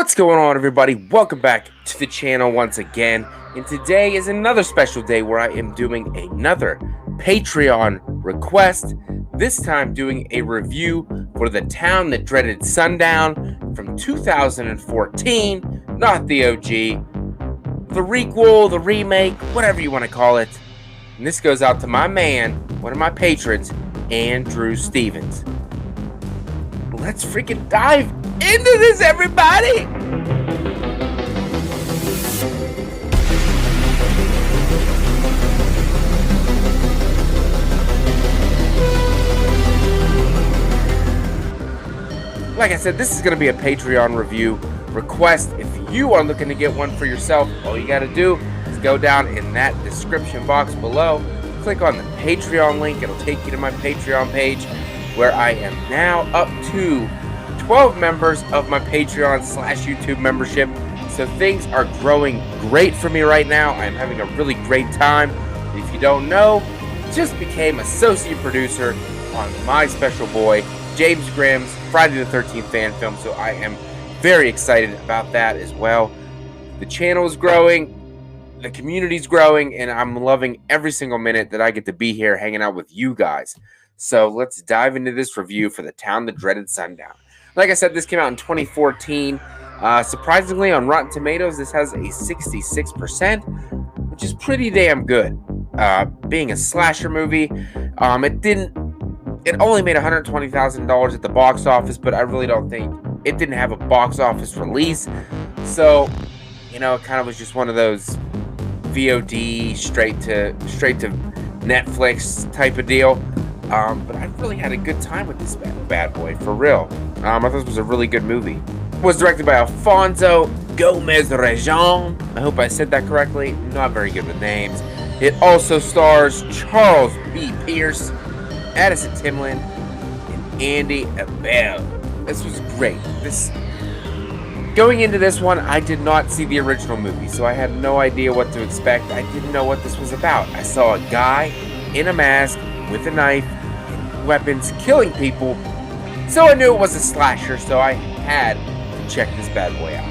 What's going on, everybody? Welcome back to the channel once again. And today is another special day where I am doing another Patreon request. This time doing a review for The Town That Dreaded Sundown from 2014. Not the OG, the requel, the remake, whatever you want to call it. And this goes out to my man, one of my patrons, Andrew Stevens. Let's freaking dive into this, everybody! Like I said, this is going to be a Patreon review request. If you are looking to get one for yourself, all you got to do is go down in that description box below, click on the Patreon link. It'll take you to my Patreon page, where I am now up to 12 members of my Patreon / YouTube membership. So things are growing great for me right now. I'm having a really great time. If you don't know, just became associate producer on my special boy, James Grimm's Friday the 13th fan film. So I am very excited about that as well. The channel is growing, the community's growing, and I'm loving every single minute that I get to be here hanging out with you guys. So let's dive into this review for The Town That Dreaded Sundown. Like I said, this came out in 2014. Surprisingly, on Rotten Tomatoes, this has a 66%, which is pretty damn good. Being a slasher movie, it only made $120,000 at the box office, but I really don't think it didn't have a box office release. So, you know, it kind of was just one of those VOD straight to Netflix type of deal. But I really had a good time with this bad boy, for real. I thought this was a really good movie. It was directed by Alfonso Gomez-Rejon. I hope I said that correctly. Not very good with names. It also stars Charles B. Pierce, Addison Timlin, and Andy Abel. This was great. Going into this one, I did not see the original movie, so I had no idea what to expect. I didn't know what this was about. I saw a guy in a mask with a knife and weapons killing people, so I knew it was a slasher, so I had to check this bad boy out.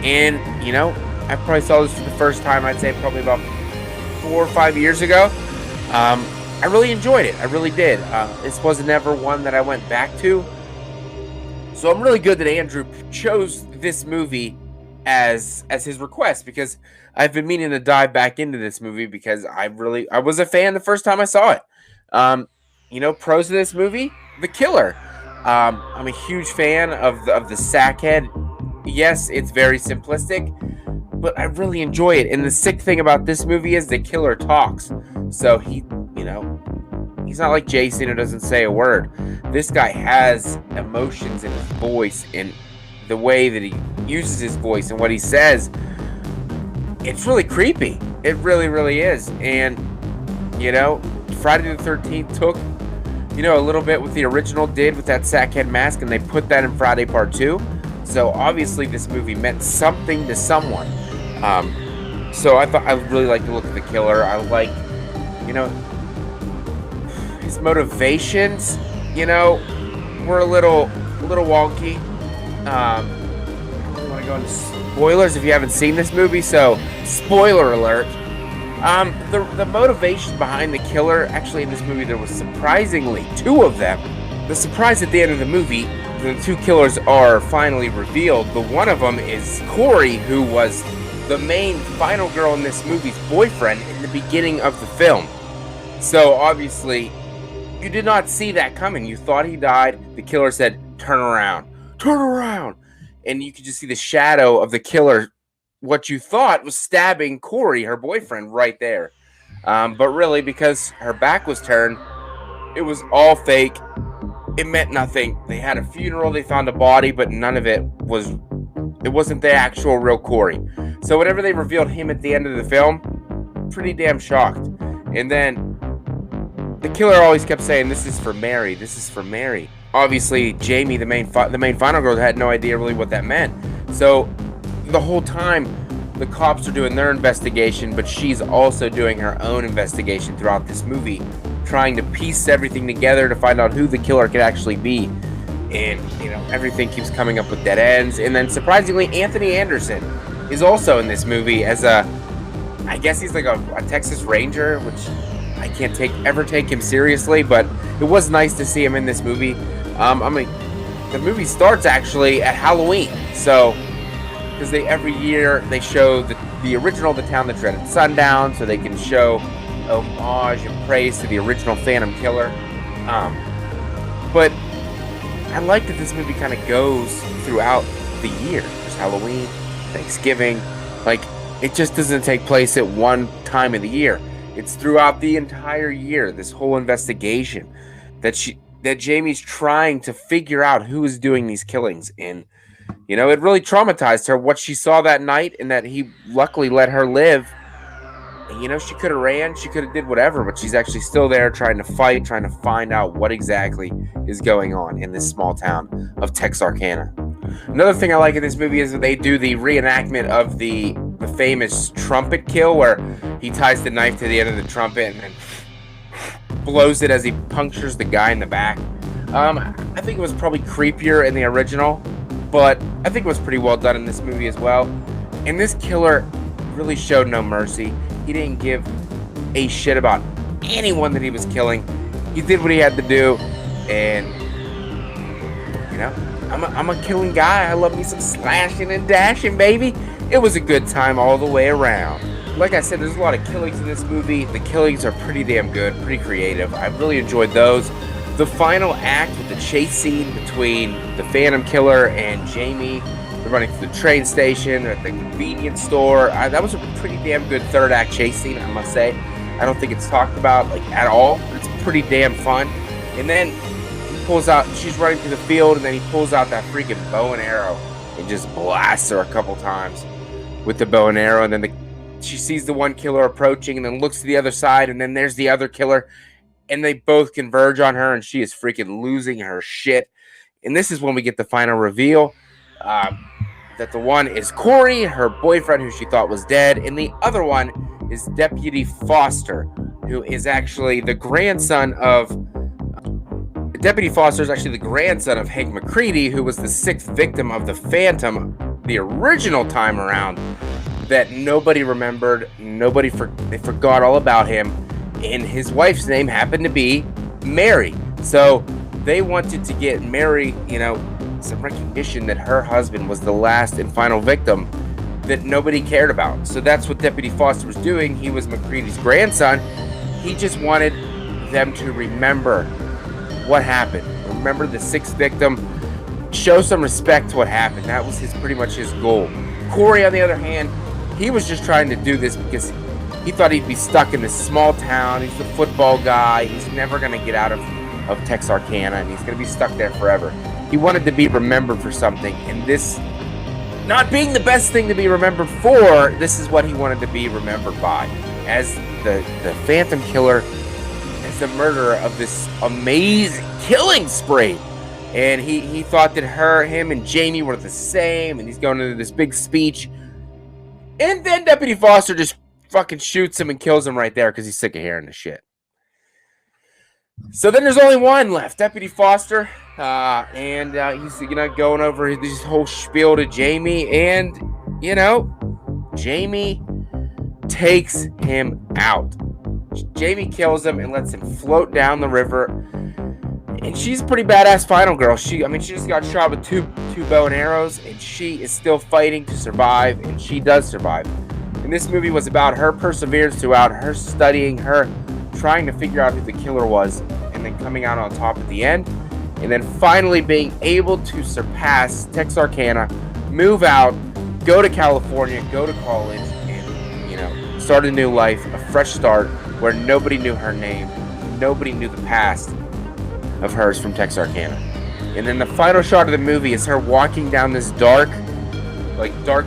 And, you know, I probably saw this for the first time, I'd say probably about 4 or 5 years ago. I really enjoyed it. I really did. This wasn't ever one that I went back to. So I'm really good that Andrew chose this movie as his request, because I've been meaning to dive back into this movie because I was a fan the first time I saw it. You know, pros of this movie, the killer. I'm a huge fan of the sackhead. Yes, it's very simplistic, but I really enjoy it. And the sick thing about this movie is the killer talks. So he's not like Jason who doesn't say a word. This guy has emotions in his voice, and the way that he uses his voice and what he says, it's really creepy. It really, really is. And, you know, Friday the 13th took, you know, a little bit what the original did with that sackhead mask, and they put that in Friday Part 2. So obviously this movie meant something to someone. So I really like the look of the killer. I like, you know, his motivations, you know, were a little wonky. I don't want to go into spoilers if you haven't seen this movie, so spoiler alert. The motivation behind the killer, actually in this movie there was surprisingly 2 of them. The surprise at the end of the movie, the 2 killers are finally revealed. The one of them is Corey, who was the main final girl in this movie's boyfriend in the beginning of the film. So obviously you did not see that coming. You thought he died. The killer said, "Turn around. Turn around." And you could just see the shadow of the killer, what you thought was stabbing Corey, her boyfriend, right there. But really, because her back was turned, it was all fake. It meant nothing. They had a funeral, they found a body, but none of it wasn't the actual real Corey. So whenever they revealed him at the end of the film, pretty damn shocked. And then the killer always kept saying, "This is for Mary. This is for Mary." Obviously, Jamie, the main final girl, had no idea really what that meant. So the whole time, the cops are doing their investigation, but she's also doing her own investigation throughout this movie, trying to piece everything together to find out who the killer could actually be. and everything keeps coming up with dead ends. And then surprisingly, Anthony Anderson is also in this movie as I guess he's like a Texas Ranger, which I can't ever take him seriously, but it was nice to see him in this movie. The movie starts actually at Halloween, so because every year they show the original The Town That Dreaded Sundown, so they can show homage and praise to the original Phantom Killer. But I like that this movie kind of goes throughout the year. There's Halloween, Thanksgiving, like it just doesn't take place at one time of the year. It's throughout the entire year. This whole investigation that Jamie's trying to figure out who is doing these killings, and it really traumatized her what she saw that night, and that he luckily let her live. And, she could have ran, she could have did whatever, but she's actually still there trying to fight, trying to find out what exactly is going on in this small town of Texarkana. Another thing I like in this movie is that they do the reenactment of the famous trumpet kill, where he ties the knife to the end of the trumpet and then blows it as he punctures the guy in the back. I think it was probably creepier in the original, but I think it was pretty well done in this movie as well. And this killer really showed no mercy. He didn't give a shit about anyone that he was killing. He did what he had to do, and I'm a killing guy. I love me some slashing and dashing, baby. It was a good time all the way around. Like I said, there's a lot of killings in this movie. The killings are pretty damn good, pretty creative. I really enjoyed those. The final act with the chase scene between the Phantom Killer and Jamie, they're running to the train station, at the convenience store. That was a pretty damn good third act chase scene, I must say. I don't think it's talked about at all, but it's pretty damn fun. And then he pulls out, she's running through the field, and then he pulls out that freaking bow and arrow and just blasts her a couple times with the bow and arrow. And then she sees the one killer approaching, and then looks to the other side, and then there's the other killer, and they both converge on her, and she is freaking losing her shit. And this is when we get the final reveal. That the one is Corey, her boyfriend, who she thought was dead, and the other one is Deputy Foster, who is actually the grandson of Deputy Foster is actually the grandson of Hank McCready, who was the 6th victim of the Phantom the original time around, that nobody remembered. They forgot all about him, and his wife's name happened to be Mary. So they wanted to get Mary, some recognition that her husband was the last and final victim that nobody cared about. So that's what Deputy Foster was doing. He was McCready's grandson. He just wanted them to remember what happened. Remember the 6th victim. Show some respect to what happened. That was pretty much his goal. Corey, on the other hand, he was just trying to do this because he thought he'd be stuck in this small town. He's the football guy. He's never going to get out of Texarkana, and he's going to be stuck there forever. He wanted to be remembered for something, and this not being the best thing to be remembered for, this is what he wanted to be remembered by, as the Phantom Killer, as the murderer of this amazing killing spree. And he thought that him and Jamie were the same, and he's going into this big speech, and then Deputy Foster just fucking shoots him and kills him right there because he's sick of hearing this shit. So then there's only one left, Deputy Foster, and he's going over this whole spiel to Jamie, and Jamie takes him out. Jamie kills him and lets him float down the river, and she's a pretty badass final girl. She just got shot with two bow and arrows, and she is still fighting to survive, and she does survive. And this movie was about her perseverance throughout, her studying, her trying to figure out who the killer was, and then coming out on top at the end, and then finally being able to surpass Texarkana, move out, go to California, go to college, and start a new life, a fresh start, where nobody knew her name, nobody knew the past of hers from Texarkana. And then the final shot of the movie is her walking down this dark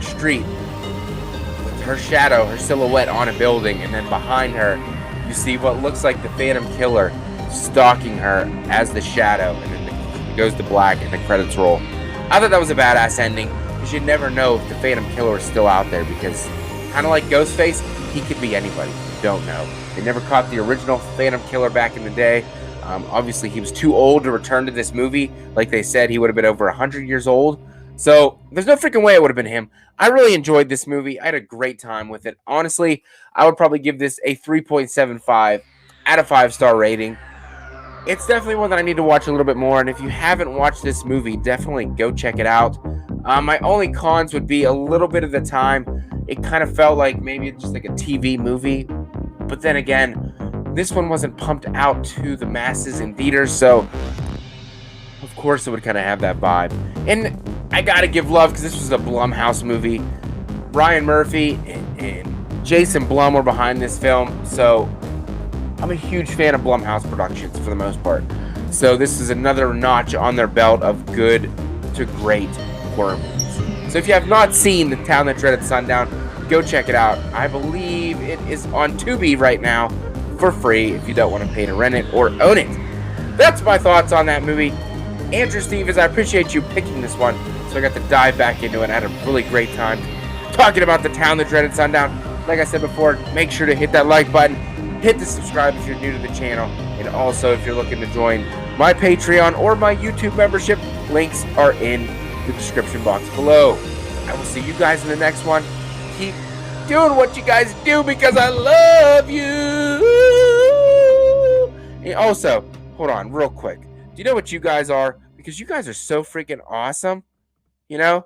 street with her shadow, her silhouette on a building, and then behind her you see what looks like the Phantom Killer stalking her as the shadow, and then it goes to black and the credits roll. I thought that was a badass ending, because you never know if the Phantom Killer is still out there, because kind of like Ghostface, he could be anybody. You don't know. They never caught the original Phantom Killer back in the day. Obviously, he was too old to return to this movie. Like they said, he would have been over 100 years old. So there's no freaking way it would have been him. I really enjoyed this movie. I had a great time with it. Honestly, I would probably give this a 3.75 out of 5-star rating. It's definitely one that I need to watch a little bit more. And if you haven't watched this movie, definitely go check it out. My only cons would be a little bit of the time. It kind of felt like maybe just like a TV movie. But then again, this one wasn't pumped out to the masses in theaters. So, of course, it would kind of have that vibe. And I got to give love because this was a Blumhouse movie. Ryan Murphy and Jason Blum were behind this film. So, I'm a huge fan of Blumhouse Productions for the most part. So this is another notch on their belt of good to great horror movies. So if you have not seen The Town That Dreaded Sundown, go check it out. I believe it is on Tubi right now for free if you don't want to pay to rent it or own it. That's my thoughts on that movie. Andrew Stevens, I appreciate you picking this one, so I got to dive back into it. I had a really great time talking about The Town That Dreaded Sundown. Like I said before, make sure to hit that like button. Hit the subscribe if you're new to the channel, and also if you're looking to join my Patreon or my YouTube membership, links are in the description box below. I will see you guys in the next one. Keep doing what you guys do because I love you. And also, hold on real quick. Do you know what you guys are? Because you guys are so freaking awesome. You know,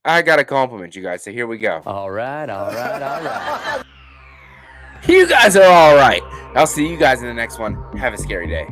I got to compliment you guys, so here we go. All right. You guys are all right. I'll see you guys in the next one. Have a scary day.